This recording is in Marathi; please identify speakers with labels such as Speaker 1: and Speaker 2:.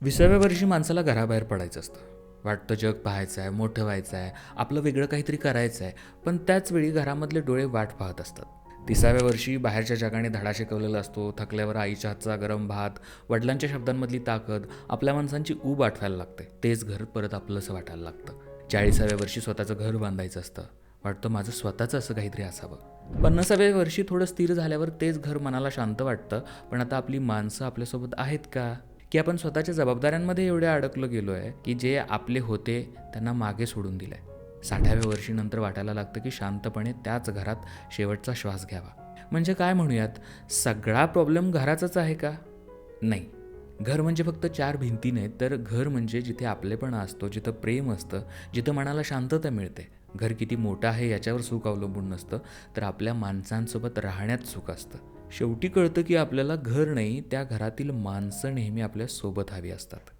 Speaker 1: 20व्या वर्षी माणसाला घराबाहेर पडायचं असतं. वाटतं जग पाहायचं आहे, मोठं व्हायचं आहे, आपलं वेगळं काहीतरी करायचं आहे. पण त्याचवेळी घरामधले डोळे वाट पाहत असतात. 30व्या वर्षी बाहेरच्या जगाने धडा शिकवलेला असतो. थकल्यावर आईच्या हातचा गरम भात, वडिलांच्या शब्दांमधली ताकद, आपल्या माणसांची ऊब आठवायला लागते. तेच घर परत आपलंसं वाटायला लागतं. 40व्या वर्षी स्वतःचं घर बांधायचं असतं. वाटतं माझं स्वतःचं असं काहीतरी असावं. 50व्या वर्षी थोडं स्थिर झाल्यावर तेच घर मनाला शांत वाटतं. पण आता आपली माणसं आपल्यासोबत आहेत का? की आपण स्वतःच्या जबाबदाऱ्यांमध्ये एवढे अडकलो गेलो आहे की जे आपले होते त्यांना मागे सोडून दिलं आहे. 60व्या वर्षी नंतर वाटायला लागतं की शांतपणे त्याच घरात शेवटचा श्वास घ्यावा. म्हणजे काय म्हणूयात, सगळा प्रॉब्लेम घराचाच आहे का? नाही. घर म्हणजे फक्त 4 भिंती नाहीत, तर घर म्हणजे जिथे आपलेपणा असतो, जिथं प्रेम असतं, जिथं मनाला शांतता मिळते. घर किती मोठं आहे याच्यावर सुख अवलंबून नसतं, तर आपल्या माणसांसोबत राहण्यात सुख असतं. शेवटी कळतं की आपल्याला घर नाही, त्या घरातील माणसं नेहमी आपल्या सोबत हवी असतात.